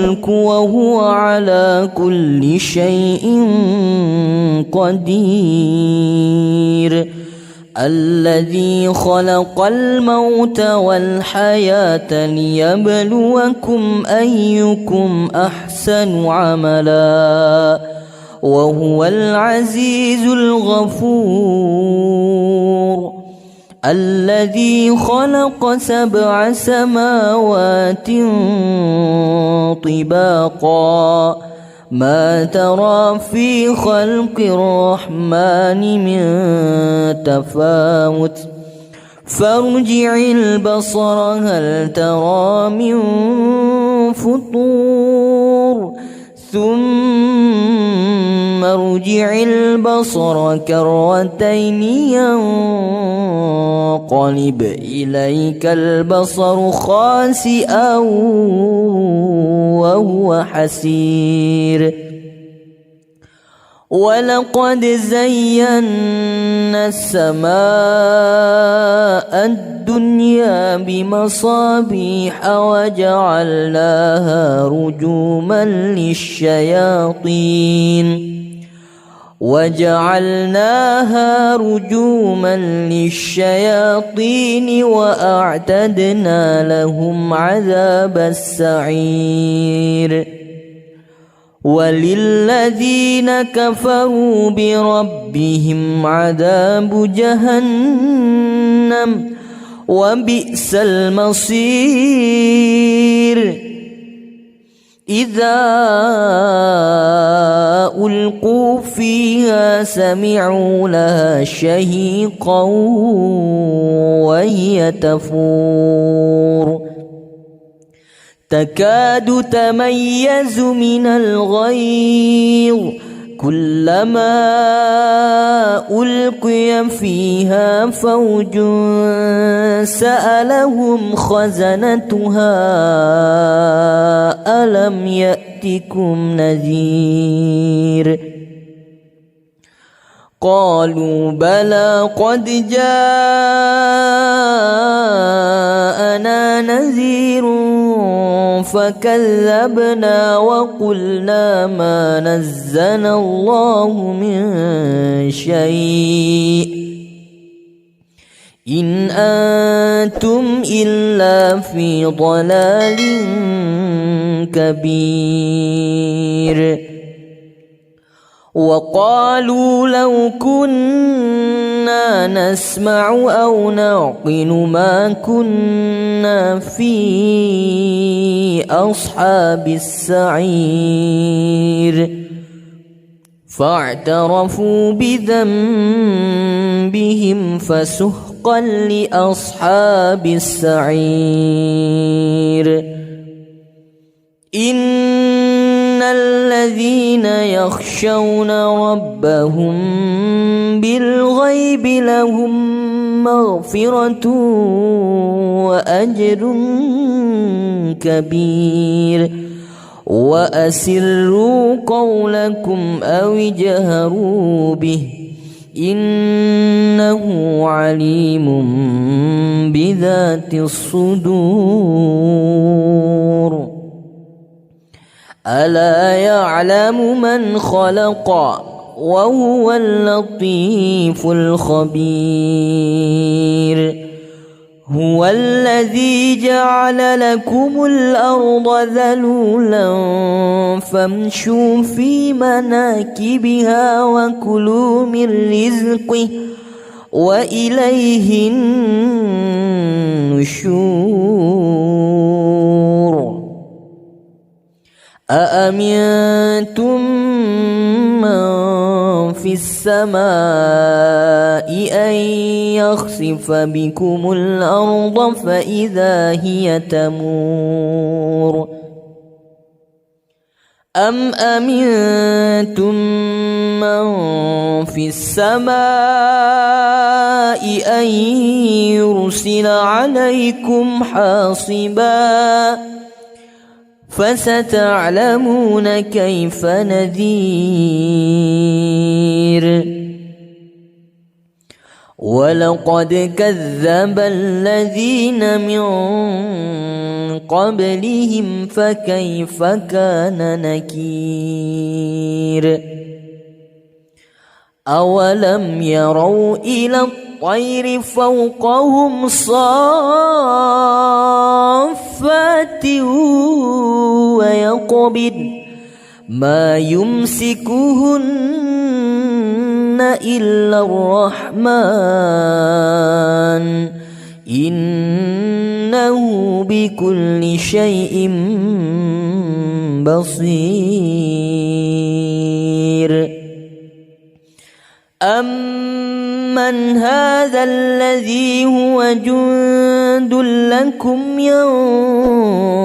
الملك وهو على كل شيء قدير الذي خلق الموت والحياة ليبلوكم أيكم أحسن عملا وهو العزيز الغفور الذي خلق 7 سماوات طباقا ما ترى في خلق الرحمن من تفاوت فارجع البصر هل ترى من فطور ثم ارجع البصر كرتين ينقلب إليك البصر خاسئا وهو حسير ولقد زينا السماء الدنيا بمصابيح وجعلناها رجوما للشياطين وأعتدنا لهم عذاب السعير وللذين كفروا بربهم عذاب جهنم وبئس المصير إذا ألقوا فيها سمعوا لها شهيقا وهي تفور تكاد تميز من الغيظ كلما ألقي فيها فوج سألهم خزنتها ألم يأتكم نذير قالوا بلى قد جاءنا نذير فكذبنا وقلنا ما نزل الله من شيء إن أنتم إلا في ضلال كبير وقالوا لو كنا نسمع أو نعقل ما كنا في أصحاب السعير فاعترفوا بذنبهم فسحقا لأصحاب السعير إن الذين يخشون ربهم بالغيب لهم مغفرة وأجر كبير وأسروا قولكم أو اجهروا به إنه عليم بذات الصدور ألا يعلم من خلق وهو اللطيف الخبير هو الذي جعل لكم الأرض ذلولا فامشوا في مناكبها وكلوا من رزقه وإليه النشور أأمنتم من في السماء أن يخسف بكم الأرض فإذا هي تمور أم أمنتم من في السماء أن يرسل عليكم حاصبا فستعلمون كيف نذير ولقد كذب الذين من قبلهم فكيف كان نكير أولم يروا إلى الطير فوقهم صافات ويقبضن ما يمسكهن إلا الرحمن إنه بكل شيء بصير أمن هذا الذي هو جند لكم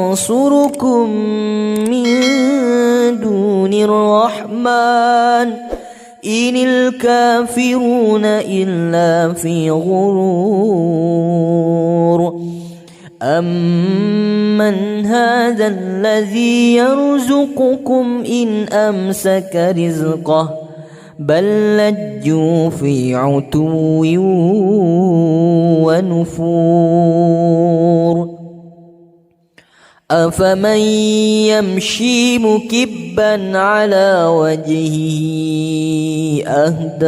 ينصركم من دون الرحمن إن الكافرون إلا في غرور أمن هذا الذي يرزقكم إن أمسك رزقه بل لجوا في عتو ونفور أفمن يمشي مكبا على وجهه أهدى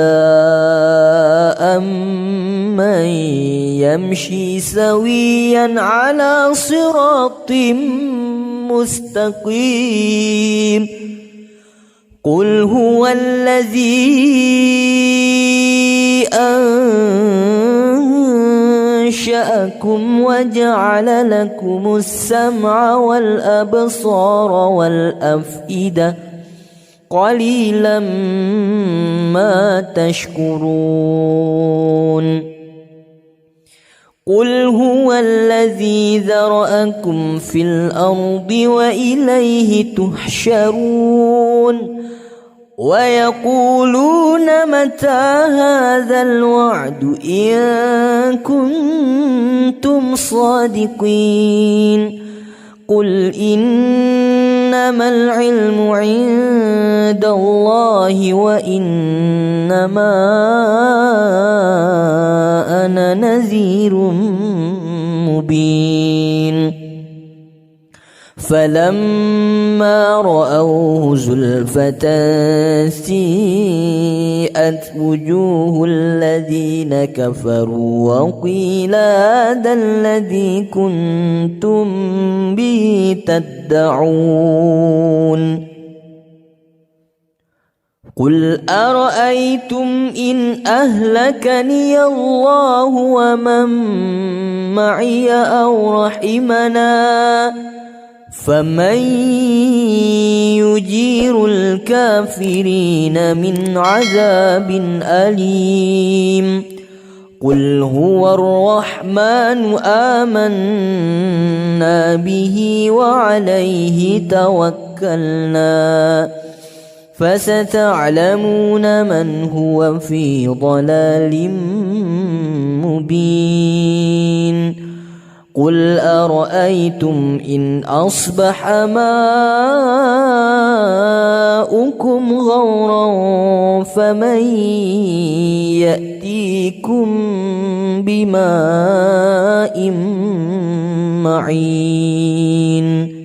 أمن يمشي سويا على صراط مستقيم قل هو الذي أنشأكم وجعل لكم السمع والأبصار والأفئدة قليلا ما تشكرون قل هو الذي ذرأكم في الأرض وإليه تحشرون ويقولون متى هذا الوعد إن كنتم صادقين قل إنما العلم عند الله وإنما أنا نذير مبين فلما رأوه زلفة سيئت وجوه الذين كفروا وقيل هذا الذي كنتم به تدعون قل أرأيتم إن أهلكني الله ومن معي أو رحمنا فمن يجير الكافرين من عذاب أليم قل هو الرحمن آمنا به وعليه توكلنا فستعلمون من هو في ضلال مبين قل أرأيتم إن أصبح ماؤكم غورا فمن يأتيكم بماء معين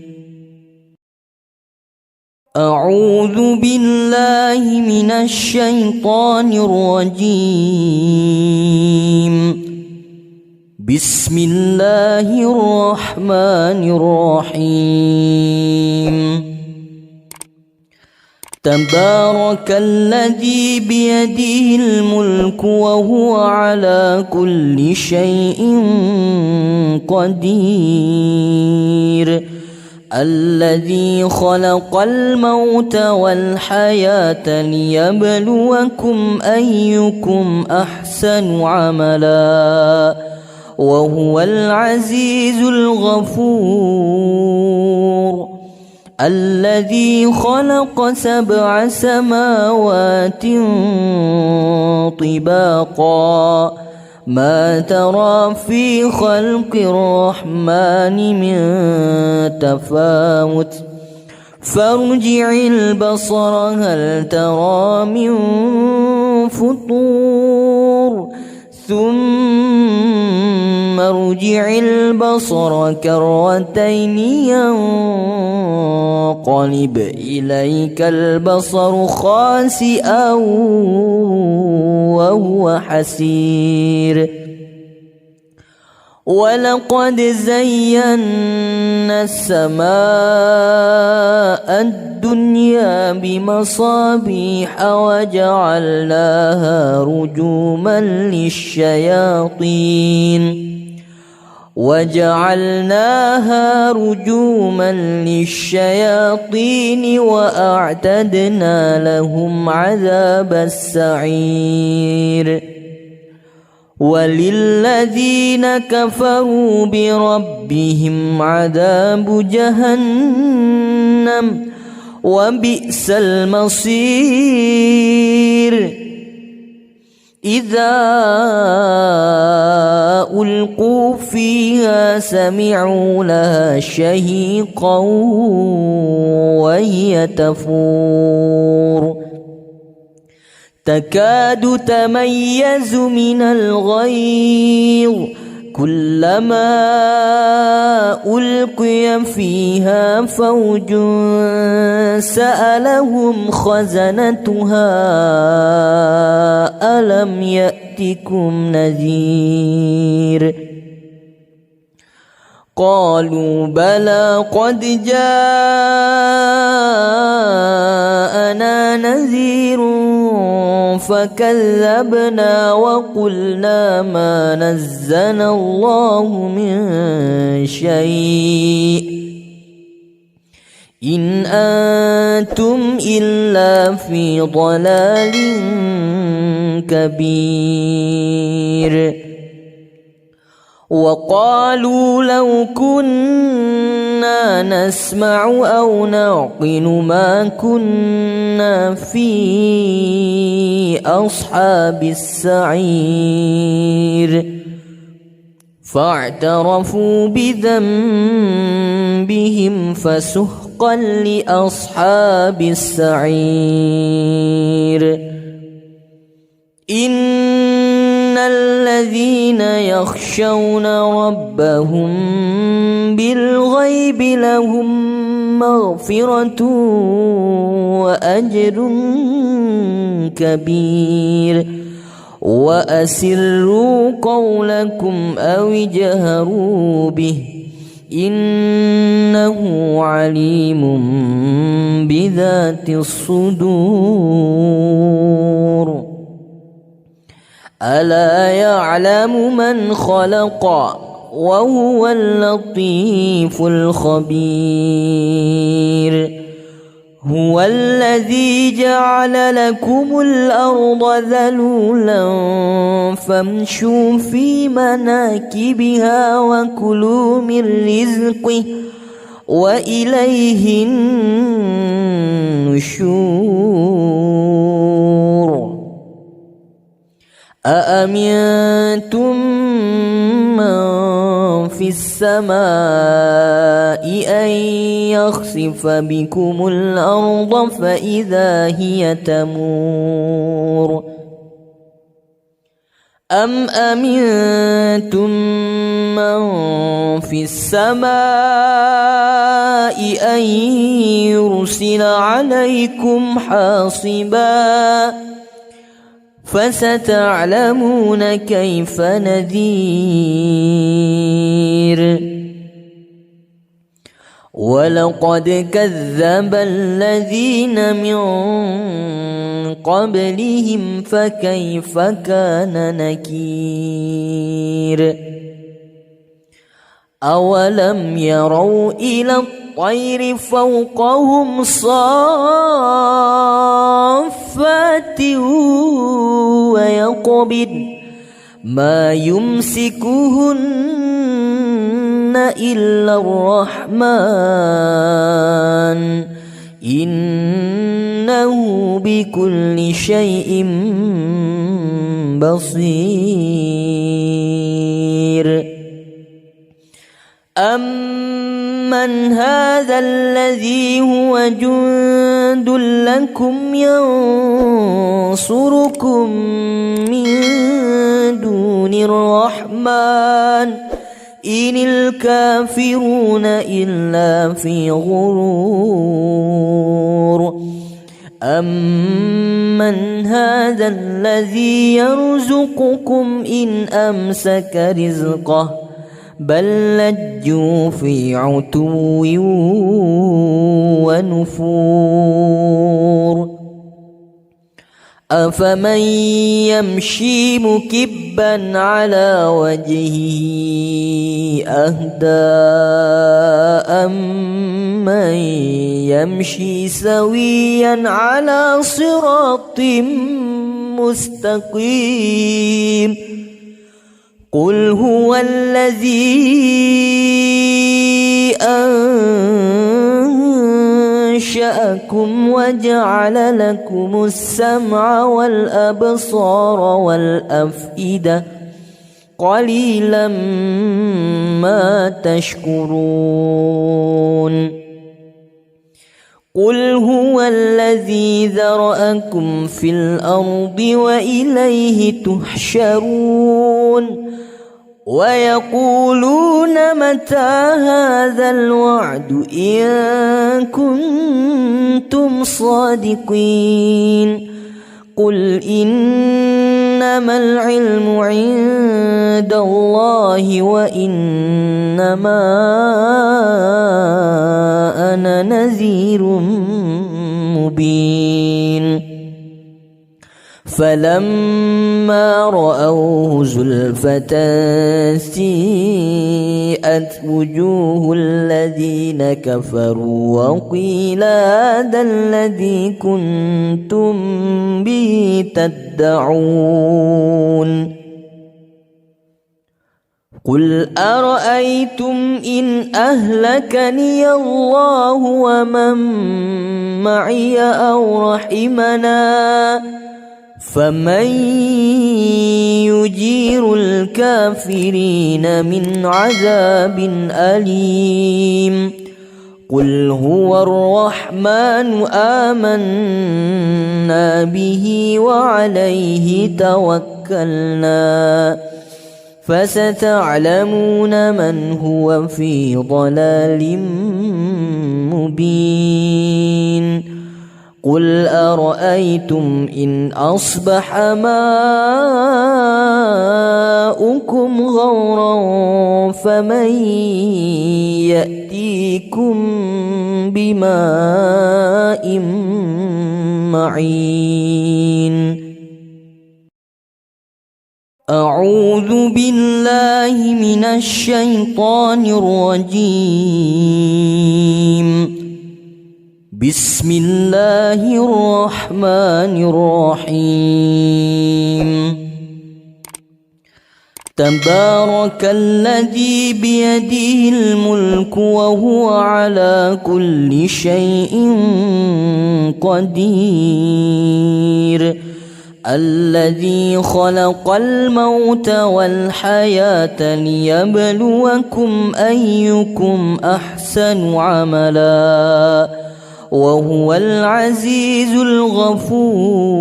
أعوذ بالله من الشيطان الرجيم بسم الله الرحمن الرحيم تبارك الذي بيده الملك وهو على كل شيء قدير الذي خلق الموت والحياة ليبلوكم أيكم أحسن عملا وهو العزيز الغفور الذي خلق 7 سماوات طباقا ما ترى في خلق الرحمن من تفاوت فارجع البصر هل ترى من فطور ثم ارجع البصر كرتين ينقلب إليك البصر خاسئا وهو حسير ولقد زينا السماء الدنيا بمصابيح وجعلناها رجوما للشياطين وأعتدنا لهم عذاب السعير وللذين كفروا بربهم عذاب جهنم وبئس المصير إذا ألقوا فيها سمعوا لها شهيقا وهي تفور تكاد تميز من الغيظ كلما ألقي فيها فوج سألهم خزنتها ألم يأتكم نذير قالوا بلى قد جاءنا نذير فكذبنا وقلنا ما نزل الله من شيء إن أنتم إلا في ضلال كبير وقالوا لو كنا نسمع أو نعقل ما كنا في أصحاب السعير فاعترفوا بذنبهم فسحقا لأصحاب السعير إن الذين يخشون ربهم بالغيب لهم مغفرة وأجر كبير وأسروا قولكم أو اجهروا به إنه عليم بذات الصدور ألا يعلم من خلق وهو اللطيف الخبير هو الذي جعل لكم الأرض ذلولا فامشوا في مناكبها وكلوا من رزقه وإليه النشور أأمنتم من في السماء أن يخسف بكم الأرض فإذا هي تمور أم أمنتم من في السماء أن يرسل عليكم حاصبا فستعلمون كيف نذير ولقد كذب الذين من قبلهم فكيف كان نكير أولم يروا إلى الطير فوقهم صافات ويقبض ما يمسكهن إلا الرحمن إنه بكل شيء بصير أمن هذا الذي هو جند لكم ينصركم من دون دون الرحمن إن الكافرون إلا في غرور أمن هذا الذي يرزقكم إن أمسك رزقه بل لجوا في عتو ونفور أفمن يمشي مكبا على وجهه أهدى أمن يمشي سويا على صراط مستقيم قل هو الذي أنشأكم وجعل لكم السمع والأبصار والأفئدة قليلا ما تشكرون قل هو الذي ذرأكم في الأرض وإليه تحشرون ويقولون متى هذا الوعد إن كنتم صادقين قل إنما العلم عند الله وإنما أنا نذير مبين فلما رأوه زلفة سيئت وجوه الذين كفروا وقيل هذا الذي كنتم به تدعون قل أرأيتم إن أهلكني الله ومن معي أو رحمنا فمن يجير الكافرين من عذاب أليم قل هو الرحمن آمنا به وعليه توكلنا فستعلمون من هو في ضلال مبين قل أرأيتم إن أصبح ماؤكم غورا فمن يأتيكم بماء معين أعوذ بالله من الشيطان الرجيم بسم الله الرحمن الرحيم تبارك الذي بيده الملك وهو على كل شيء قدير الذي خلق الموت والحياة ليبلوكم أيكم أحسن عملا وهو العزيز الغفور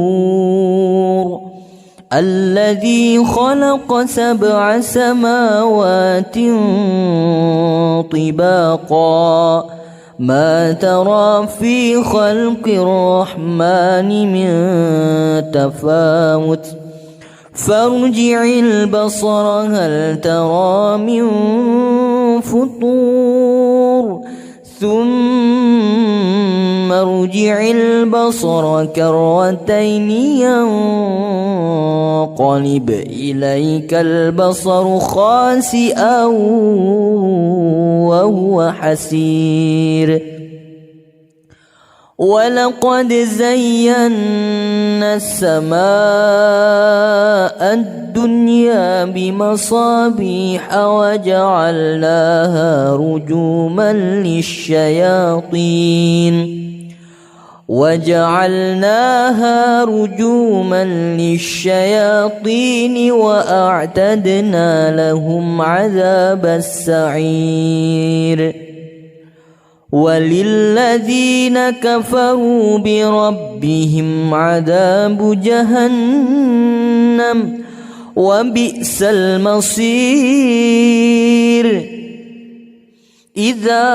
الذي خلق 7 سماوات طباقا ما ترى في خلق الرحمن من تفاوت فارجع البصر هل ترى من فطور ثم ارجع البصر كرتين ينقلب إليك البصر خاسئا وهو حسير ولقد زينا السماء الدنيا بمصابيح وجعلناها رجوما للشياطين وأعتدنا لهم عذاب السعير وللذين كفروا بربهم عذاب جهنم وبئس المصير إذا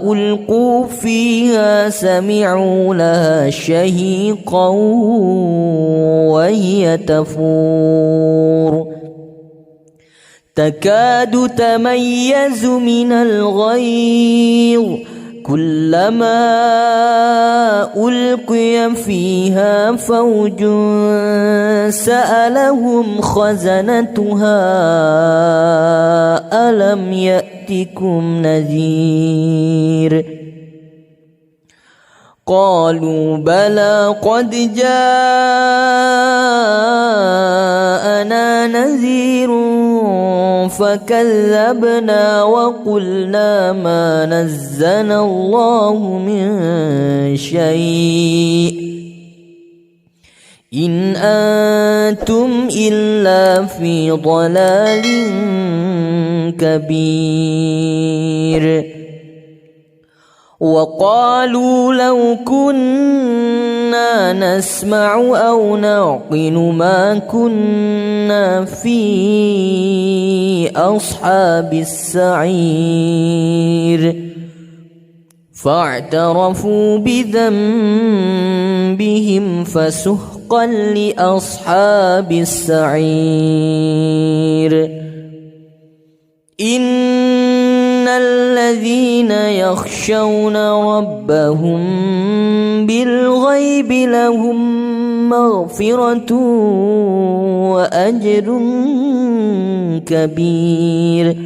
ألقوا فيها سمعوا لها شهيقا وهي تفور تكاد تميز من الغيظ كلما ألقي فيها فوج سألهم خزنتها ألم يأتكم نذير قالوا بلى قد جاءنا نذير فكذبنا وقلنا ما نزل الله من شيء إن أنتم إلا في ضلال كبير وقالوا لو كنا نسمع أو نعقل ما كنا في أصحاب السعير فاعترفوا بذنبهم فسحقا لأصحاب السعير إن الذين يخشون ربهم بالغيب لهم مغفرة وأجر كبير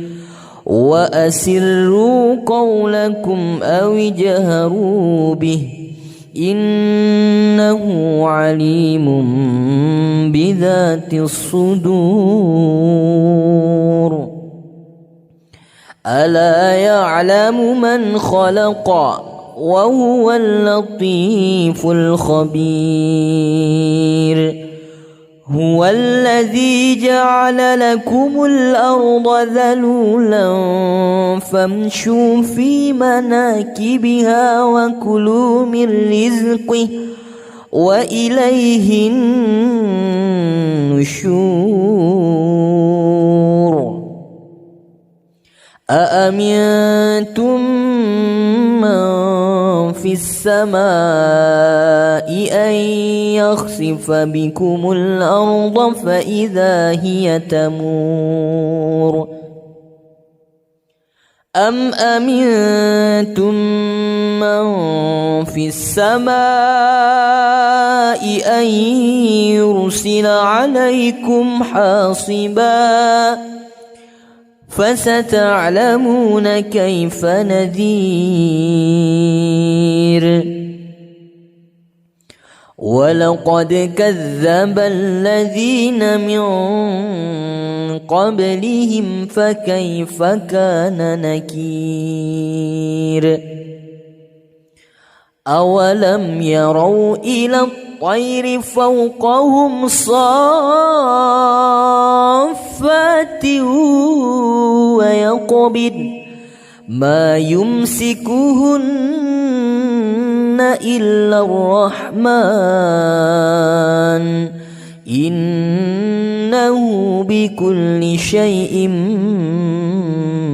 وأسروا قولكم أو اجهروا به إنه عليم بذات الصدور ألا يعلم من خلق وهو اللطيف الخبير هو الذي جعل لكم الأرض ذلولا فامشوا في مناكبها وكلوا من رزقه وإليه النشور أأمنتم من في السماء أن يخسف بكم الأرض فإذا هي تمور أم أمنتم من في السماء أن يرسل عليكم حاصبا فستعلمون كيف نذير ولقد كذب الذين من قبلهم فكيف كان نكير أولم يروا إلى الطير فوقهم صافات ويقبضن ما يمسكهن إلا الرحمن إنه بكل شيء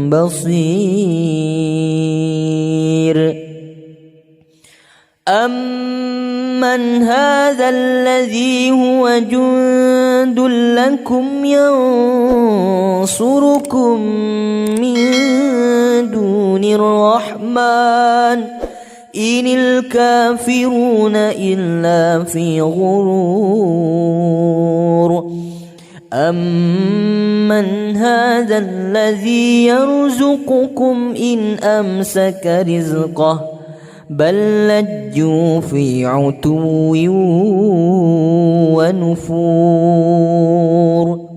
بصير أمن هذا الذي هو جند لكم ينصركم من دون الرحمن إن الكافرون إلا في غرور أمن هذا الذي يرزقكم إن أمسك رزقه بل لجوا في عتو ونفور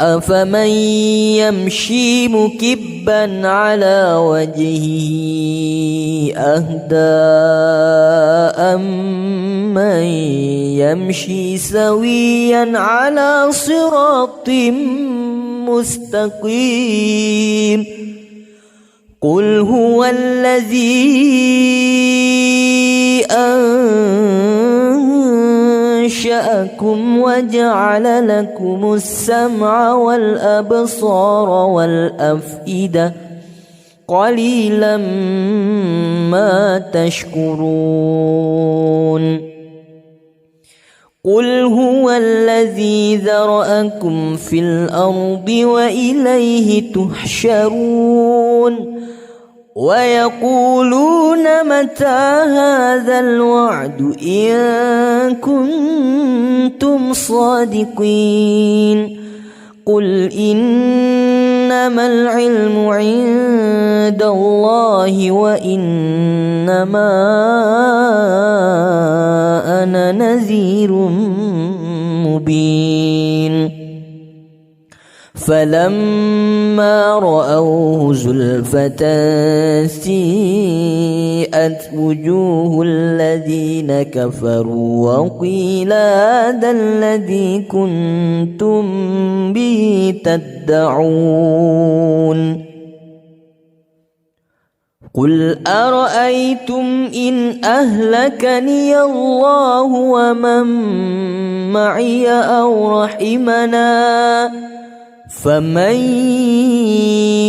أفمن يمشي مكبا على وجهه أهدى أمن يمشي سويا على صراط مستقيم قل هو الذي أنشأكم وجعل لكم السمع والأبصار والأفئدة قليلا ما تشكرون قل هو الذي ذرأكم في الأرض وإليه تحشرون ويقولون متى هذا الوعد إن كنتم صادقين قل إنما العلم عند الله وإنما أنا نذير مبين فلما رأوه زلفة سيئت وجوه الذين كفروا وقيل هذا الذي كنتم به تدعون قل أرأيتم إن أهلكني الله ومن معي أو رحمنا فمن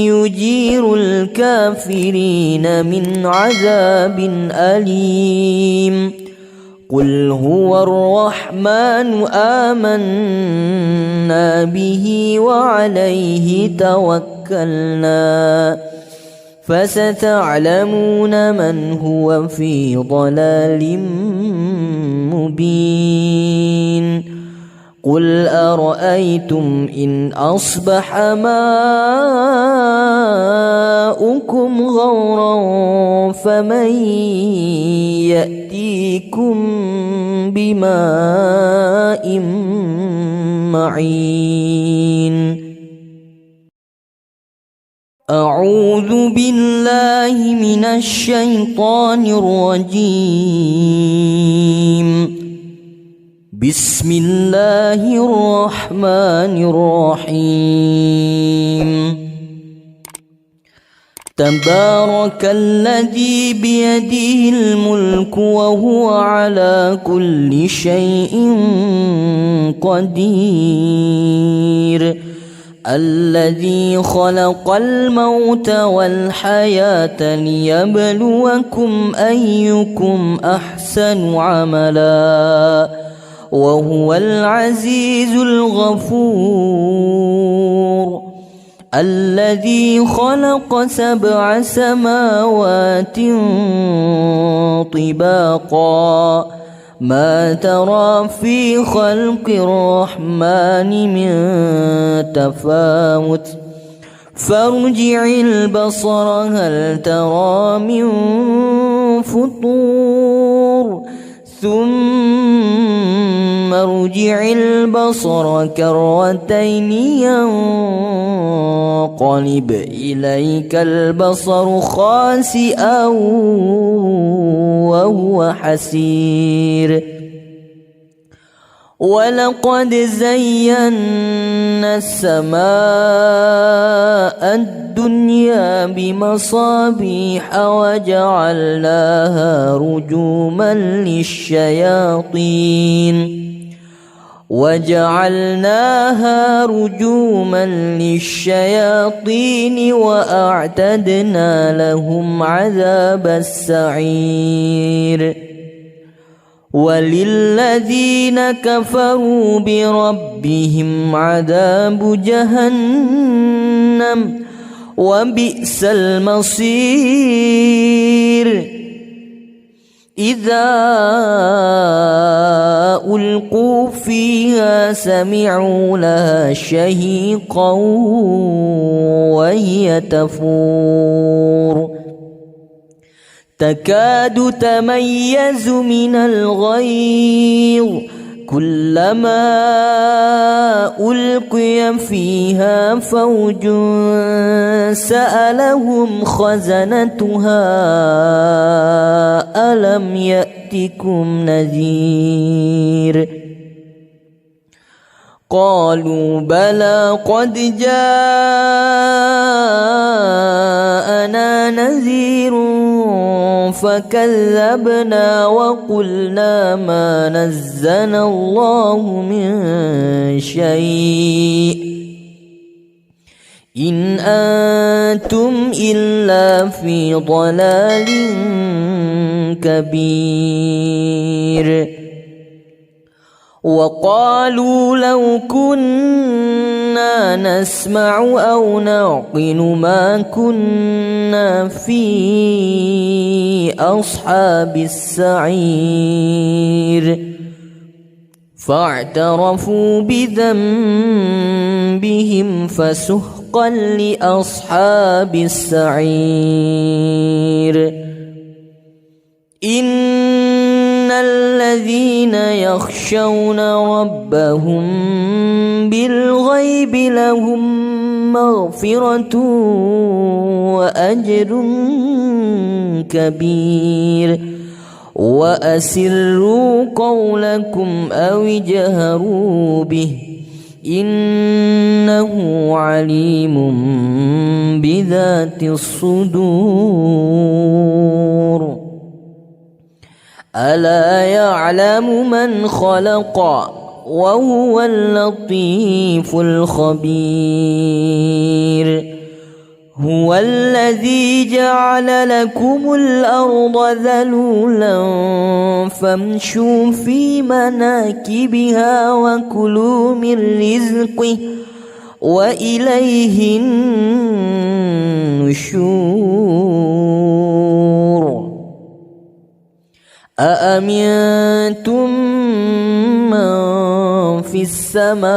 يجير الكافرين من عذاب أليم قل هو الرحمن آمنا به وعليه توكلنا فستعلمون من هو في ضلال مبين قل أرأيتم إن أصبح ماؤكم غورا فمن يأتيكم بماء معين أعوذ بالله من الشيطان الرجيم بسم الله الرحمن الرحيم تبارك الذي بيده الملك وهو على كل شيء قدير الذي خلق الموت والحياة ليبلوكم أيكم أحسن عملا وهو العزيز الغفور الذي خلق 7 سماوات طباقا ما ترى في خلق الرحمن من تفاوت فارجع البصر هل ترى من فطور ثم ارجع البصر كرتين ينقلب إليك البصر خاسئا وهو حسير ولقد زينا السماء الدنيا بمصابيح وجعلناها رجوما للشياطين وأعتدنا لهم عذاب السعير وللذين كفروا بربهم عذاب جهنم وبئس المصير إذا ألقوا فيها سمعوا لها شهيقا وهي تفور تكاد تميز من الغيظ كلما ألقي فيها فوج سألهم خزنتها ألم يأتكم نذير قالوا بلى قد جاءنا نذير فكذبنا وقلنا ما نزل الله من شيء إن أنتم إلا في ضلال كبير وقالوا لو كنا نسمع أو نعقل ما كنا في أصحاب السعير فاعترفوا بذنبهم فسحقا لأصحاب السعير إن الذين يخشون ربهم بالغيب لهم مغفرة وأجر كبير وأسروا قولكم أو اجهروا به إنه عليم بذات الصدور ألا يعلم من خلق وهو اللطيف الخبير هو الذي جعل لكم الأرض ذلولا فامشوا في مناكبها وكلوا من رزقه وإليه النشور أأمنتم من في السماء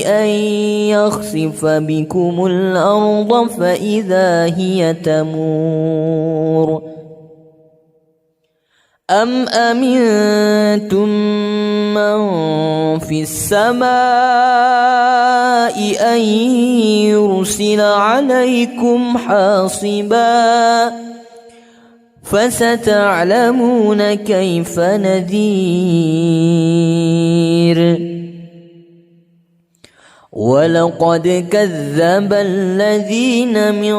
أن يخسف بكم الأرض فإذا هي تمور أم أمنتم من في السماء أن يرسل عليكم حاصبا فستعلمون كيف نذير ولقد كذب الذين من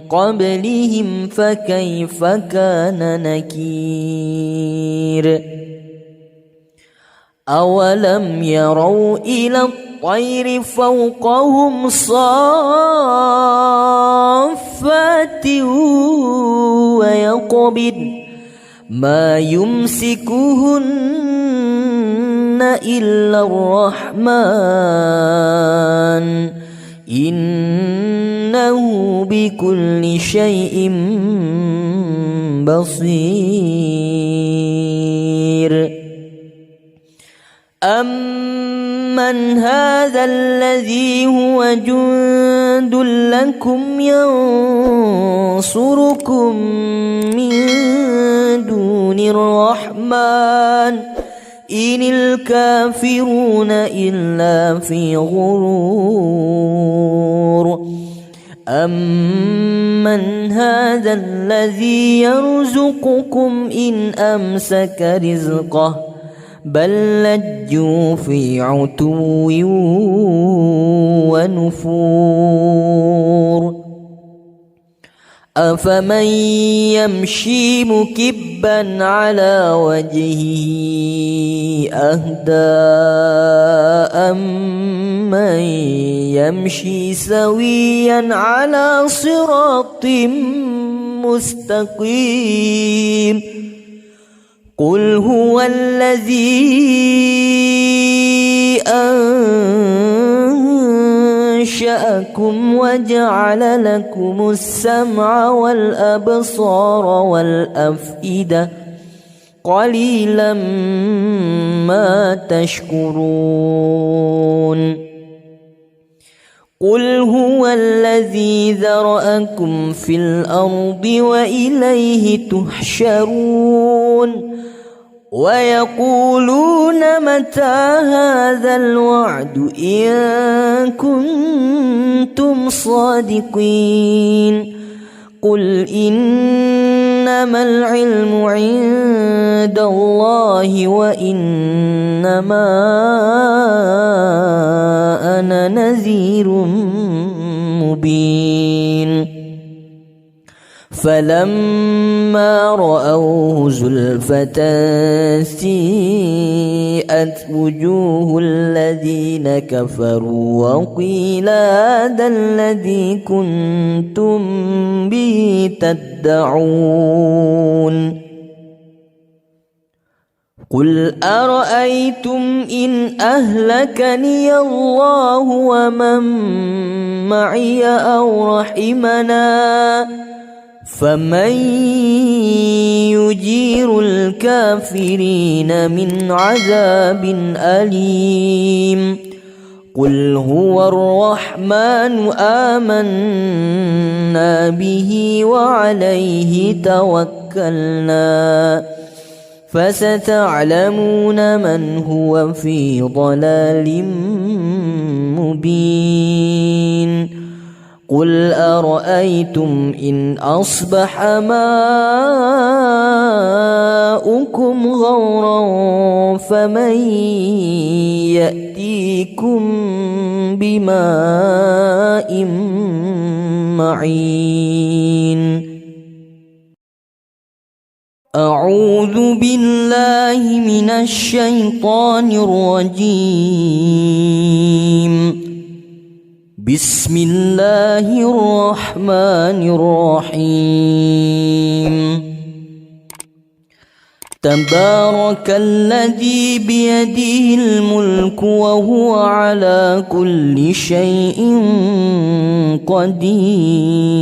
قبلهم فكيف كان نكير أولم يروا إلى الطير فوقهم صافات ويقبض ما يمسكهن إلا الرحمن إنه بكل شيء بصير أمن هذا الذي هو جند لكم ينصركم من دون الرحمن إن الكافرون إلا في غرور أمن هذا الذي يرزقكم إن أمسك رزقه بل لجوا في عتو ونفور أفمن يمشي مكبا على وجهه أهدى أمن يمشي سويا على صراط مستقيم قل هو الذي أنشأكم وجعل لكم السمع والأبصار والأفئدة قليلا ما تشكرون قل هو الذي ذرأكم في الأرض وإليه تحشرون ويقولون متى هذا الوعد إن كنتم صادقين قل إنما العلم عند الله وإنما أنا نذير مبين فلما رأوه زلفة سيئت وجوه الذين كفروا وقيل هذا الذي كنتم به تدعون قل أرأيتم إن أهلكني الله ومن معي أو رحمنا فمن يجير الكافرين من عذاب أليم قل هو الرحمن آمنا به وعليه توكلنا فستعلمون من هو في ضلال مبين قل أرأيتم إن أصبح ماؤكم غورا فمن يأتيكم بماء معين أعوذ بالله من الشيطان الرجيم بسم الله الرحمن الرحيم تبارك الذي بيده الملك وهو على كل شيء قدير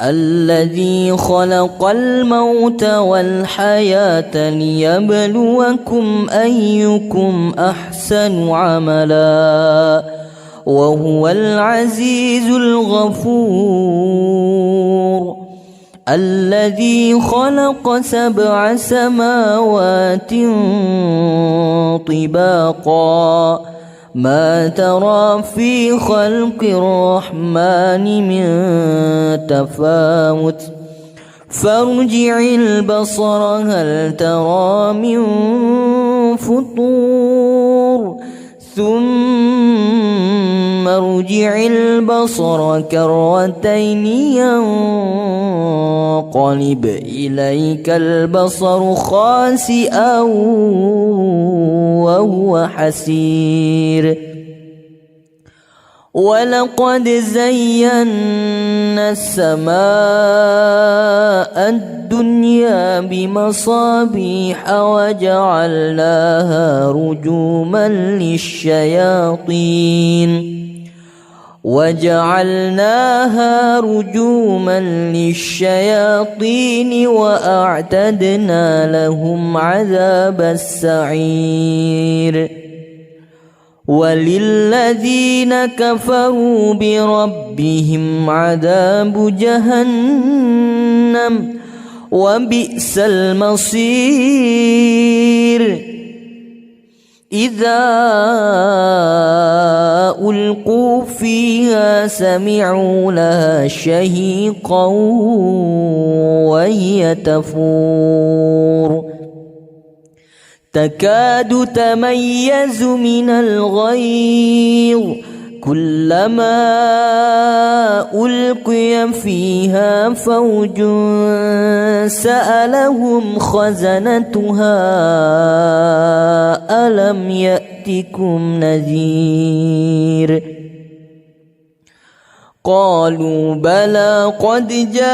الذي خلق الموت والحياة ليبلوكم أيكم أحسن عملا وهو العزيز الغفور الذي خلق 7 سماوات طباقا ما ترى في خلق الرحمن من تفاوت فارجع البصر هل ترى من فطور ثم ارجع البصر كرتين ينقلب إليك البصر خاسئا وهو حسير ولقد زينا السماء الدنيا بمصابيح وجعلناها رجوما للشياطين وأعتدنا لهم عذاب السعير وللذين كفروا بربهم عذاب جهنم وبئس المصير إذا ألقوا فيها سمعوا لها شهيقا وهي تفور تكاد تميز من الغيظ كلما ألقي فيها فوج سألهم خزنتها ألم يأتكم نذير قالوا بلى قد جاءنا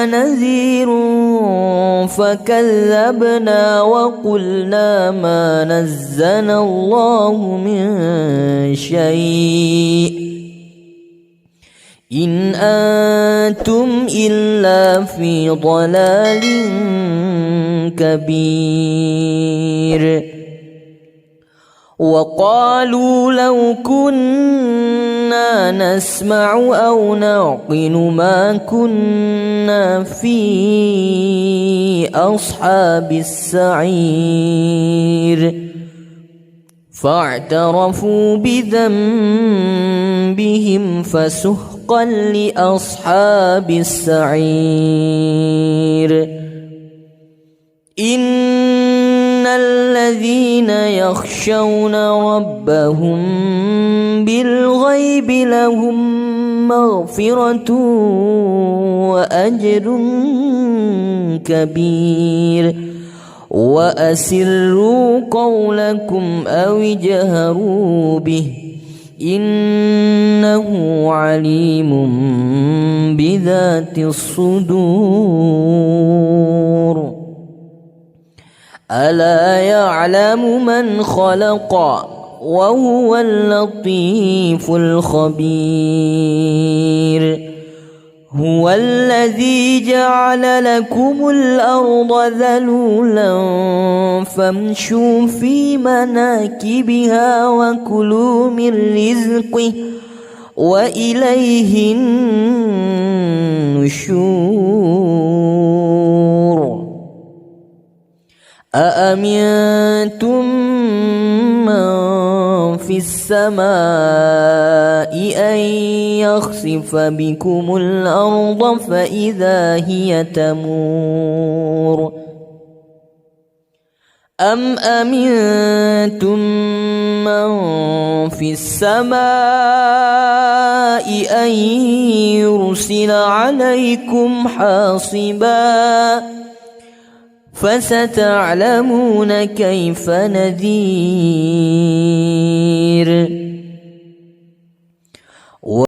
نذير فكذبنا وقلنا ما نزل الله من شيء إن أنتم إلا في ضلال كبير وقالوا لو كنا نسمع أو نعقل ما كنا في أصحاب السعير فاعترفوا بذنبهم فسحقا لأصحاب السعير إنا الذين يخشون ربهم بالغيب لهم مغفرة وأجر كبير وأسروا قولكم أو اجهروا به إنه عليم بذات الصدور ألا يعلم من خلق وهو اللطيف الخبير هو الذي جعل لكم الأرض ذلولا فامشوا في مناكبها وكلوا من رزقه وإليه النشور أأمنتم من في السماء أن يخسف بكم الأرض فإذا هي تمور أم أمنتم من في السماء أن يرسل عليكم حاصبا فستعلمون كيف نذير